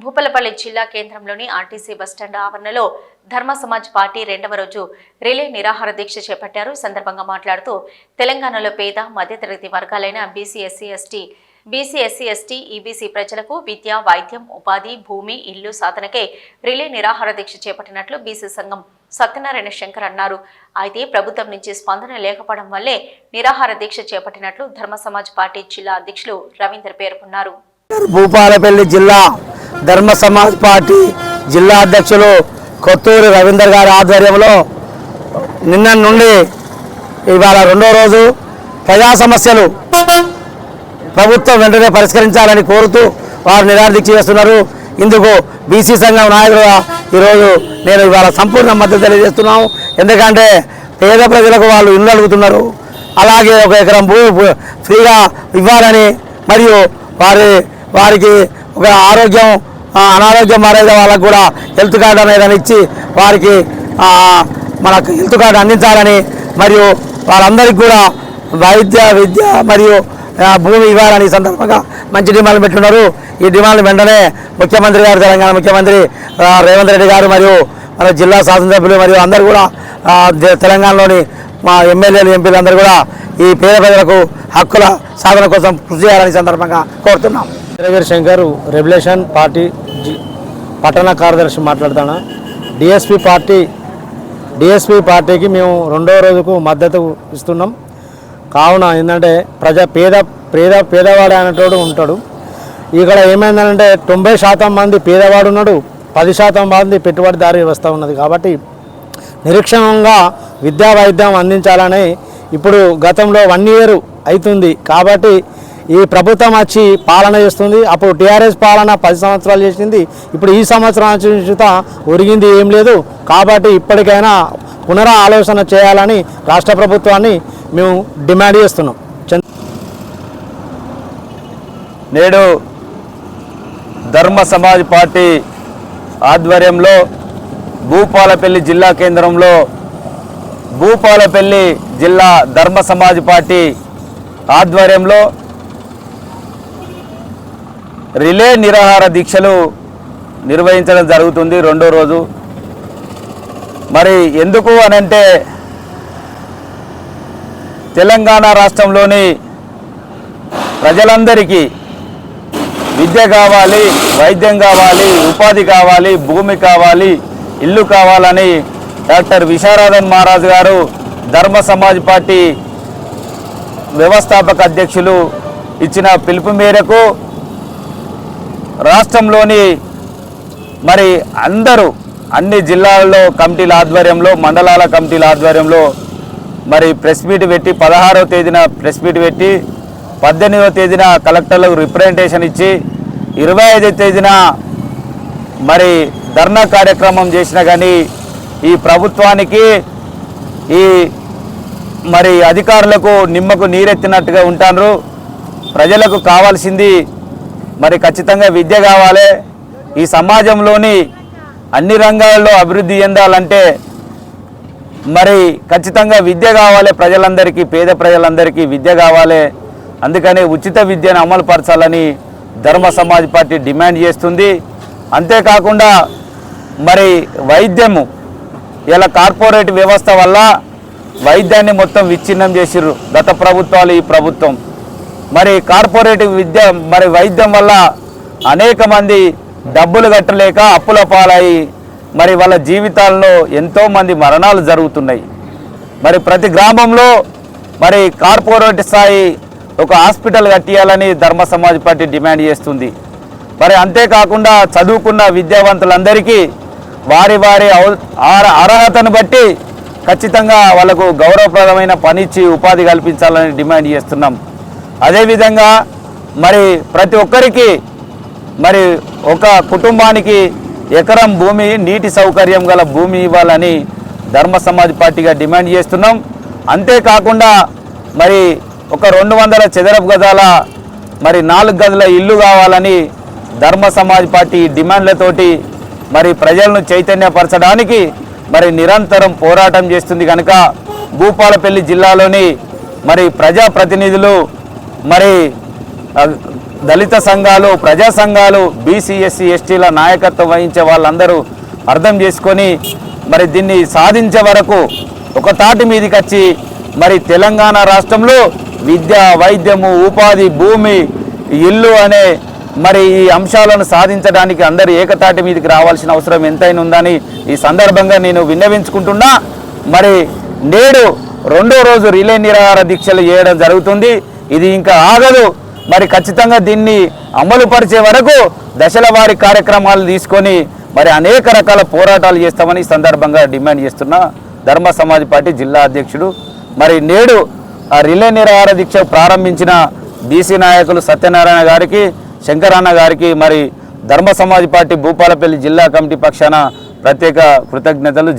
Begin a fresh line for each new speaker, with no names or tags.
భూపాలపల్లి జిల్లా కేంద్రంలోని RTC bus stand ఆవరణలో ధర్మ సమాజ్ పార్టీ రెండవ రోజు రిలే నిరాహార దీక్ష చేపట్టారు. ఈ సందర్భంగా మాట్లాడుతూ తెలంగాణలో పేద మధ్యతరగతి వర్గాలైన బీసీ ఎస్సీ ఎస్టీ ఈబీసీ ప్రజలకు విద్య, వైద్యం, ఉపాధి, భూమి, ఇల్లు సాధనకే రిలే నిరాహార దీక్ష చేపట్టినట్లు బీసీ సంఘం సత్యనారాయణ శంకర్ అన్నారు. అయితే ప్రభుత్వం నుంచి స్పందన లేకపోవడం వల్లే నిరాహార దీక్ష చేపట్టినట్లు ధర్మ సమాజ్ పార్టీ జిల్లా అధ్యక్షులు రవీందర్ పేర్కొన్నారు.
భూపాలపల్లి జిల్లా ధర్మ సమాజ్ పార్టీ జిల్లా అధ్యక్షులు కొత్తూరు రవీందర్ గారి ఆధ్వర్యంలో నిన్న నుండి ఇవాళ రెండో రోజు ప్రజా సమస్యలు ప్రభుత్వం వెంటనే పరిష్కరించాలని కోరుతూ వారు నిరాహార దీక్ష చేస్తున్నారు. ఇందుకు బీసీ సంఘం నాయకులుగా ఈరోజు నేను ఇవాళ సంపూర్ణ మద్దతు తెలియజేస్తున్నాము. ఎందుకంటే పేద ప్రజలకు వాళ్ళు ఇల్లు అడుగుతున్నారు, అలాగే 1 ఎకరం భూమి ఫ్రీగా ఇవ్వాలని, మరియు వారికి ఒక అనారోగ్యం మారేద వాళ్ళకు కూడా హెల్త్ కార్డు అనేది ఇచ్చి వారికి మనకు హెల్త్ కార్డు అందించాలని, మరియు వాళ్ళందరికీ కూడా వైద్య, విద్య మరియు భూమి ఇవ్వాలని సందర్భంగా మంచి డిమాండ్లు పెట్టున్నారు. ఈ డిమాండ్లు వెంటనే ముఖ్యమంత్రి గారు, తెలంగాణ ముఖ్యమంత్రి రేవంత్ రెడ్డి గారు మరియు మన జిల్లా శాసనసభ్యులు మరియు అందరూ కూడా తెలంగాణలోని మా ఎమ్మెల్యేలు, ఎంపీలు అందరూ కూడా ఈ పేద ప్రజలకు హక్కుల సాధన కోసం కృషి చేయాలని సందర్భంగా కోరుతున్నాం.
రవీందర్ శంకర్ రెవల్యూషన్ పార్టీ పట్టణ కార్యదర్శి మాట్లాడుతాను. డిఎస్పీ పార్టీకి మేము రెండో రోజుకు మద్దతు ఇస్తున్నాం. కావున ఏంటంటే పేదవాడు అనేటోడు ఉంటాడు. ఇక్కడ ఏమైందంటే 90% మంది పేదవాడు ఉన్నాడు, 10% మంది పెట్టుబడిదారీ వ్యవస్థ ఉన్నది. కాబట్టి నిరీక్షణంగా విద్యా వైద్యం అందించాలని ఇప్పుడు గతంలో 1 year అవుతుంది. కాబట్టి ఈ ప్రభుత్వం వచ్చి పాలన చేస్తుంది. అప్పుడు టీఆర్ఎస్ పాలన 10 సంవత్సరాలు చేసింది. ఇప్పుడు ఈ సంవత్సరం చూత ఒరిగింది ఏం లేదు. కాబట్టి ఇప్పటికైనా ఆలోచన చేయాలని రాష్ట్ర ప్రభుత్వాన్ని మేము డిమాండ్ చేస్తున్నాం.
నేడు ధర్మ సమాజ్ పార్టీ ఆధ్వర్యంలో భూపాలపల్లి జిల్లా కేంద్రంలో భూపాలపల్లి జిల్లా ధర్మ సమాజ్ పార్టీ ఆధ్వర్యంలో రిలే నిరాహార దీక్షలు నిర్వహించడం జరుగుతుంది రెండో రోజు. మరి ఎందుకు అనంటే తెలంగాణ రాష్ట్రంలోని ప్రజలందరికీ విద్య కావాలి, వైద్యం కావాలి, ఉపాధి కావాలి, భూమి కావాలి, ఇల్లు కావాలని డాక్టర్ విశారదన్ మహారాజ్ గారు ధర్మ సమాజ్ పార్టీ వ్యవస్థాపక అధ్యక్షులు ఇచ్చిన పిలుపు మేరకు రాష్ట్రంలోని మరి అన్ని జిల్లాల్లో కమిటీల ఆధ్వర్యంలో, మండలాల కమిటీల ఆధ్వర్యంలో మరి ప్రెస్ మీట్ పెట్టి 16వ తేదీన ప్రెస్ మీట్ పెట్టి 18వ తేదీన కలెక్టర్లకు రిప్రజెంటేషన్ ఇచ్చి 25వ తేదీన మరి ధర్నా కార్యక్రమం చేసినా కానీ ఈ ప్రభుత్వానికి ఈ మరి అధికారులకు నిమ్మకు నీరెత్తినట్టుగా ఉంటారు. ప్రజలకు కావాల్సింది మరి ఖచ్చితంగా విద్య కావాలి. ఈ సమాజంలోని అన్ని రంగాల్లో అభివృద్ధి చెందాలంటే మరి ఖచ్చితంగా విద్య కావాలి. ప్రజలందరికీ, పేద ప్రజలందరికీ విద్య కావాలి. అందుకని ఉచిత విద్యను అమలు పరచాలని ధర్మ సమాజ్ పార్టీ డిమాండ్ చేస్తుంది. అంతేకాకుండా మరి వైద్యము ఇలా కార్పొరేట్ వ్యవస్థ వల్ల వైద్యాన్ని మొత్తం విచ్ఛిన్నం చేసిర్రు గత ప్రభుత్వాలు, ఈ ప్రభుత్వం. మరి కార్పొరేట్ వైద్యం వల్ల అనేక మంది డబ్బులు కట్టలేక అప్పుల పాలయ్యి మరి వాళ్ళ జీవితాల్లో ఎంతోమంది మరణాలు జరుగుతున్నాయి. మరి ప్రతి గ్రామంలో మరి కార్పొరేట్ స్థాయి ఒక హాస్పిటల్ కట్టియాలని ధర్మ సమాజ్ పార్టీ డిమాండ్ చేస్తుంది. మరి అంతేకాకుండా చదువుకున్న విద్యావంతులందరికీ వారి అర్హతను బట్టి ఖచ్చితంగా వాళ్ళకు గౌరవప్రదమైన పనిచ్చి ఉపాధి కల్పించాలని డిమాండ్ చేస్తున్నాం. అదేవిధంగా మరి ప్రతి ఒక్కరికి మరి ఒక కుటుంబానికి ఎకరం భూమి, నీటి సౌకర్యం గల భూమి ఇవ్వాలని ధర్మ సమాజ్ పార్టీగా డిమాండ్ చేస్తున్నాం. అంతేకాకుండా మరి ఒక 200 చదరపు గజాల మరి 4 గదుల ఇల్లు కావాలని ధర్మ సమాజ్ పార్టీ డిమాండ్లతోటి మరి ప్రజలను చైతన్యపరచడానికి మరి నిరంతరం పోరాటం చేస్తుంది. కనుక భూపాలపల్లి జిల్లాలోని మరి ప్రజాప్రతినిధులు మరి దళిత సంఘాలు, ప్రజా సంఘాలు, బీసీ ఎస్సీ ఎస్టీల నాయకత్వం వహించే వాళ్ళందరూ అర్థం చేసుకొని మరి దీన్ని సాధించే వరకు ఒక తాటి మీదకి వచ్చి మరి తెలంగాణ రాష్ట్రంలో విద్య, వైద్యము, ఉపాధి, భూమి, ఇల్లు అనే మరి ఈ అంశాలను సాధించడానికి అందరూ ఏకతాటి మీదకి రావాల్సిన అవసరం ఎంతైనా ఉందని ఈ సందర్భంగా నేను విన్నవించుకుంటున్నా. మరి నేడు రెండో రోజు రిలే నిరాహార దీక్షలు చేయడం జరుగుతుంది. ఇది ఇంకా ఆగదు. మరి ఖచ్చితంగా దీన్ని అమలు పరిచే వరకు దశల వారీ కార్యక్రమాలు తీసుకొని మరి అనేక రకాల పోరాటాలు చేస్తామని ఈ సందర్భంగా డిమాండ్ చేస్తున్నా ధర్మ సమాజ్ పార్టీ జిల్లా అధ్యక్షుడు. మరి నేడు ఆ రిలే నిరాహార దీక్ష ప్రారంభించిన బీసీ నాయకులు సత్యనారాయణ గారికి, శంకరన్న గారికి మరి ధర్మ సమాజ్ పార్టీ భూపాలపల్లి జిల్లా కమిటీ పక్షాన ప్రత్యేక కృతజ్ఞతలు.